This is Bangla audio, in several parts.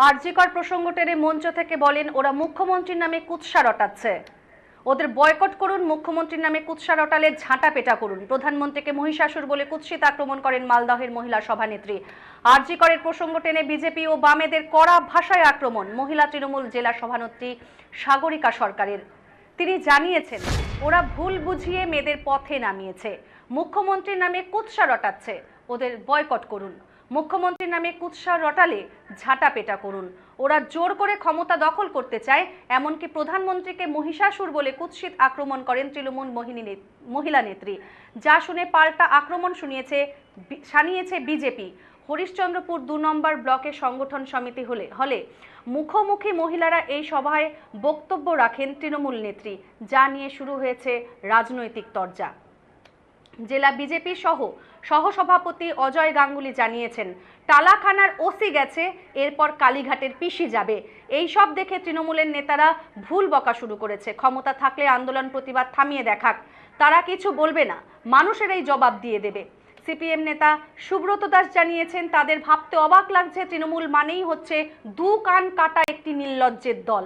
আরজিকর প্রসঙ্গ টেনে মঞ্চ থেকে বলেন ওরা মুখ্যমন্ত্রীর নামে কুৎসা রটাচ্ছে, ওদের বয়কট করুন, মুখ্যমন্ত্রীর নামে কুৎসা রটালে ঝাঁটা পেটা করুন। প্রধানমন্ত্রীকে মহিষাসুর বলে কুৎসিত আক্রমণ করেন মালদহের মহিলা সভানেত্রী। আরজিকরের প্রসঙ্গ টেনে বিজেপি ও বামেদের কড়া ভাষায় আক্রমণ মহিলা তৃণমূল জেলা সভানেত্রী সাগরিকা সরকারের। তিনি জানিয়েছেন ওরা ভুল বুঝিয়ে মেয়েদের পথে নামিয়েছে, মুখ্যমন্ত্রীর নামে কুৎসা রটাচ্ছে, ওদের বয়কট করুন। মুখ্যমন্ত্রীর নামে কুৎসা রটালে ঝাঁটা পেটা করুন। ওরা জোর করে ক্ষমতা দখল করতে চায়, এমনকি প্রধানমন্ত্রীকে মহিষাসুর বলে কুৎসিত আক্রমণ করেন তৃণমূল মহিলা নেত্রী। যা শুনে পাল্টা আক্রমণ শানিয়েছে বিজেপি। হরিশ্চন্দ্রপুর ২ নম্বর ব্লকের সংগঠন সমিতি হলে মুখোমুখি মহিলারা এই সভায় বক্তব্য রাখেন তৃণমূল নেত্রী, যা নিয়ে শুরু হয়েছে রাজনৈতিক তরজা। জেলা বিজেপি সহসভাপতি অজয় গাঙ্গুলি জানিয়েছেন টালাখানার ওসি গেছে, এরপর কালীঘাটের পিসি যাবে। এই সব দেখে তৃণমূলের নেতারা ভুল বকা শুরু করেছে। ক্ষমতা থাকলে আন্দোলন প্রতিবাদ থামিয়ে দেখাক, তারা কিছু বলবে না, মানুষের এই জবাব দিয়ে দেবে। সিপিএম নেতা সুব্রত দাস জানিয়েছেন তাদের ভাবতে অবাক লাগছে, তৃণমূল মানেই হচ্ছে দু কান কাটা একটি নির্লজ্জের দল,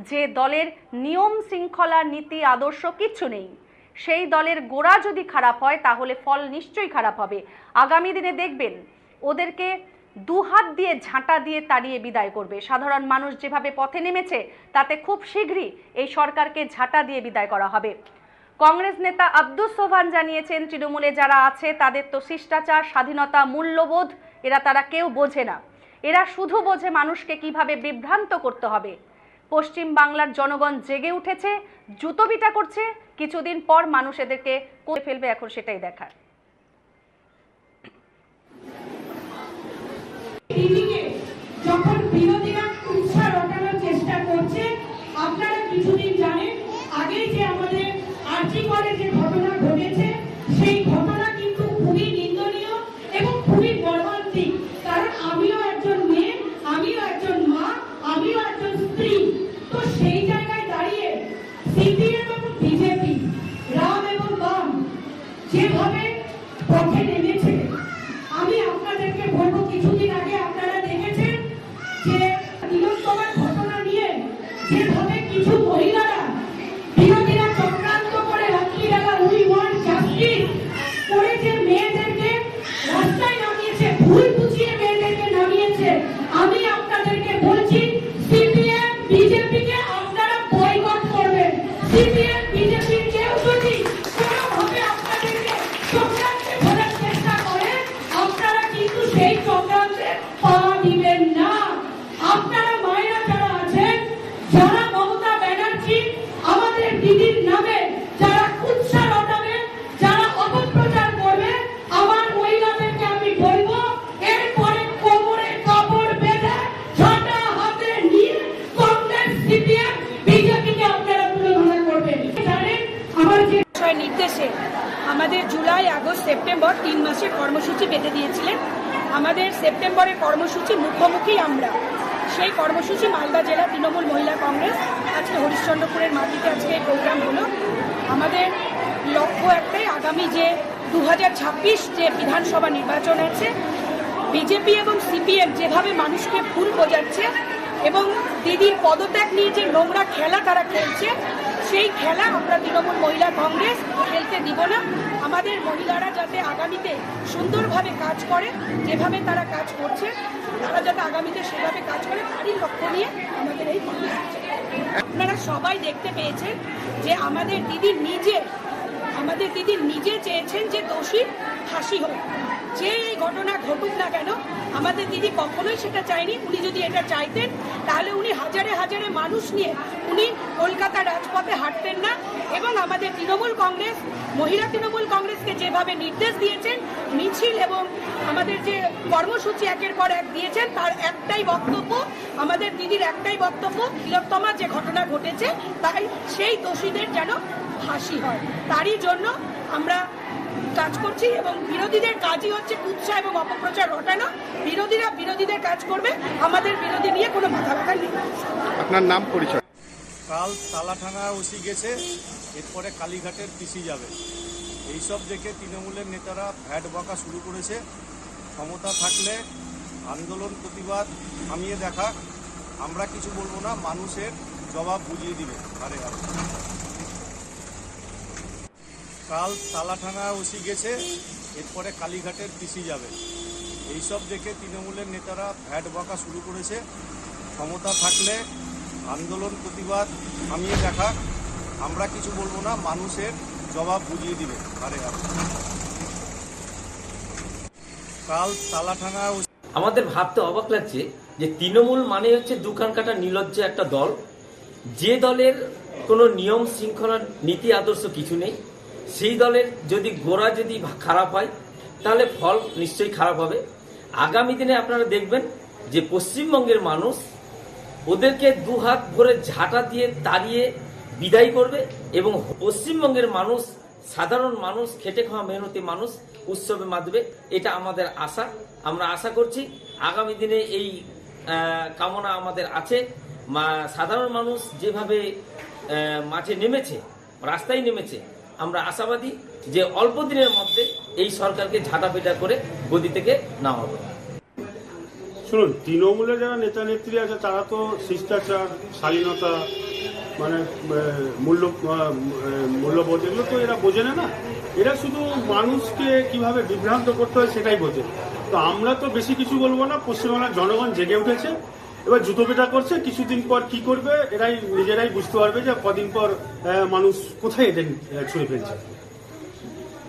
যে দলের নিয়ম শৃঙ্খলা নীতি আদর্শ কিচ্ছু নেই। সেই দলের গোড়া যদি খারাপ হয় তাহলে ফল নিশ্চয়ই খারাপ হবে। আগামী দিনে দেখবেন ওদেরকে দুহাত দিয়ে ঝাঁটা দিয়ে তাড়িয়ে বিদায় করবে। সাধারণ মানুষ যেভাবে পথে নেমেছে তাতে খুব শীঘ্রই এই সরকারকে ঝাঁটা দিয়ে বিদায় করা হবে। কংগ্রেস নেতা আব্দুস সোবহান জানিয়েছেন তৃণমূলে যারা আছে তাদের তো শিষ্টাচার, স্বাধীনতা, মূল্যবোধ তারা কেউ বোঝে না। এরা শুধু বোঝে মানুষকে কিভাবে বিভ্রান্ত করতে হবে। পশ্চিম বাংলার জনগণ জেগে উঠেছে, জুতোবিটা করছে, কিছুদিন পর মানুষ এদেরকে করে ফেলবে, এখন সেটাই দেখার। যখন বিরোধীরা কুৎসা রটানোর চেষ্টা করছে, আপনারা কিছুদিন জানেন আগে যে আমাদের আরজিকরে যে ঘটনা ঘটেছে, সেই ঘটনা কিন্তু খুবই নিন্দনীয় এবং খুবই মর্মান্তিক। কারণ আমিও একজন মেয়ে, আমিও একজন মা, আমিও একজন স্ত্রী। তো সেই জায়গায় দাঁড়িয়ে সিপিএম এবং বিজেপি, রাম এবং বাম যেভাবে পথে নেমেছে, আমি আপনাদেরকে বলবো কিছুদিন আগে আপনারা দেখেছেন যে তিলোত্তমার ঘটনা নিয়ে যেভাবে কিছু মহিলারা বিরোধীরা চক্রান্ত করে রাত্রিবেলা উই ওয়ান্ট জাস্টিস করে যে মেয়েদেরকে রাস্তায় নামিয়েছে, ভুল বুঝিয়ে মেয়েদেরকে নামিয়েছে, আমি আপনাদেরকে বলছি সিপিএম বিজেপিকে আপনারা বয়কট করবেন। সিপিএম বিজেপির কেউ যদি কোনোভাবে আপনাদেরকে চক্রান্তে ধরার চেষ্টা করে, আপনারা কিন্তু সেই চক্রান্তে পা দিবেন না। আপনারা মায়েরা যারা আছেন, যারা মমতা ব্যানার্জি আমাদের দিদির নামে যারা কুৎসা রটাবে, যারা অপপ্রচার করবে, আমার মহিলাদেরকে আমি বলবো এরপরে কোমরে কাপড় বেঁধে ঝাঁটা হাতে নিয়ে কংগ্রেস সিপিএম বিজেপিকে আপনারা তুলনা করবেন। জানেন আমার যে নির্দেশে আমাদের জুলাই, আগস্ট, সেপ্টেম্বর 3 মাসের কর্মসূচি বেঁধে দিয়েছিলেন। আমাদের সেপ্টেম্বরের কর্মসূচি মুখোমুখি আমরা, সেই কর্মসূচি মালদা জেলা তৃণমূল মহিলা কংগ্রেস আজকে হরিশ্চন্দ্রপুরের মাটিতে আজকে এই প্রোগ্রাম হলো। আমাদের লক্ষ্য একটাই, আগামী যে 2026 যে বিধানসভা নির্বাচন আছে, বিজেপি এবং সিপিএম যেভাবে মানুষকে ভুল বোঝাচ্ছে এবং দিদির পদত্যাগ নিয়ে যে নোংরা খেলা তারা খেলছে, সেই খেলা আমরা তৃণমূল মহিলা কংগ্রেস খেলতে দিব না। আমাদের মহিলারা যাতে আগামীতে সুন্দরভাবে কাজ করে, যেভাবে তারা কাজ করছে, তারা যাতে আগামীতে সেভাবে কাজ করে, তারই লক্ষ্য নিয়ে আমাদের এই কর্মসূচি। আপনারা সবাই দেখতে পেয়েছেন যে আমাদের দিদি নিজে চেয়েছেন যে দোষী ফাঁসি হোক। যে এই ঘটনা ঘটুক না কেন, আমাদের দিদি কখনোই সেটা চায়নি। উনি যদি এটা চাইতেন তাহলে উনি হাজারে হাজারে মানুষ নিয়ে উনি কলকাতার রাজপথে হাঁটতেন না। এবং আমাদের তৃণমূল কংগ্রেস, মহিলা তৃণমূল কংগ্রেসকে যেভাবে নির্দেশ দিয়েছেন, মিছিল এবং আমাদের যে কর্মসূচি একের পর এক দিয়েছেন, তার একটাই বক্তব্য, আমাদের দিদির একটাই বক্তব্য, তিলোত্তমার যে ঘটনা ঘটেছে তাই সেই দোষীদের যেন ফাঁসি হয়, তারই জন্য আমরা কাজ করছি। এবং বিরোধীদের কাজই হচ্ছে কুৎসা এবং অপপ্রচার রটানো। বিরোধীরা বিরোধীদের কাজ করবে, আমাদের বিরোধী নিয়ে কোনো মাথা ব্যথা নেই। আপনার নাম, পরিচয়? কাল তালাঠানা ওসি গেছে, এরপরে কালীঘাটের পিসি যাবে। এইসব দেখে তৃণমূলের নেতারা ভ্যাট বকা শুরু করেছে। ক্ষমতা থাকলে আন্দোলন প্রতিবাদ থামিয়ে দেখা, আমরা কিছু বলবো না, মানুষের জবাব বুঝিয়ে দিবে আরে আরে। কাল তালাঠানা ওসি গেছে, এরপরে কালীঘাটের পিসি যাবে। এইসব দেখে তৃণমূলের নেতারা ভ্যাট বকা শুরু করেছে। ক্ষমতা থাকলে আন্দোলন প্রতিবাদ থামিয়ে দেখা, আমরা কিছু বলবো না, মানুষের জবাব বুঝিয়ে দিবে আরে আরে। কাল তালাঠানা আমাদের ভাবতে অবাক লাগছে যে তৃণমূল মানে হচ্ছে দোকান কাটা নির্লজ্জ একটা দল, যে দলের কোনো নিয়ম শৃঙ্খলা নীতি আদর্শ কিছু নেই। সেই দলের যদি গোড়া যদি খারাপ হয় তাহলে ফল নিশ্চয়ই খারাপ হবে। আগামী দিনে আপনারা দেখবেন যে পশ্চিমবঙ্গের মানুষ ওদেরকে দুহাত ভরে ঝাঁটা দিয়ে তাড়িয়ে বিদায় করবে এবং পশ্চিমবঙ্গের মানুষ, সাধারণ মানুষ, খেটে খাওয়া মেহনতি মানুষ উৎসবে মাতবে। এটা আমাদের আশা। আমরা আশা করছি আগামী দিনে এই কামনা আমাদের আছে। সাধারণ মানুষ যেভাবে মাঠে নেমেছে, রাস্তায় নেমেছে, আমরা আশাবাদী যে অল্প দিনের মধ্যে এই সরকারকে ঝাঁটাপেটা করে গদি থেকে নামাবে। শুনুন, তৃণমূলের যারা নেতা নেত্রী আছে তারা তো শিষ্টাচার, শালীনতা, মানে মূল্যবোধ এগুলো তো এরা বোঝে না। এরা শুধু মানুষকে কিভাবে বিভ্রান্ত করতে হয় সেটাই বোঝে। তো আমরা তো বেশি কিছু বলবো না। পশ্চিমবাংলার জনগণ জেগে উঠেছে, এবার জুতো পেটা করছে। কিছুদিন পর কি করবে এরাই নিজেরাই বুঝতে পারবে যে কদিন পর মানুষ কোথায় এদের ছুঁড়ে ফেলছে।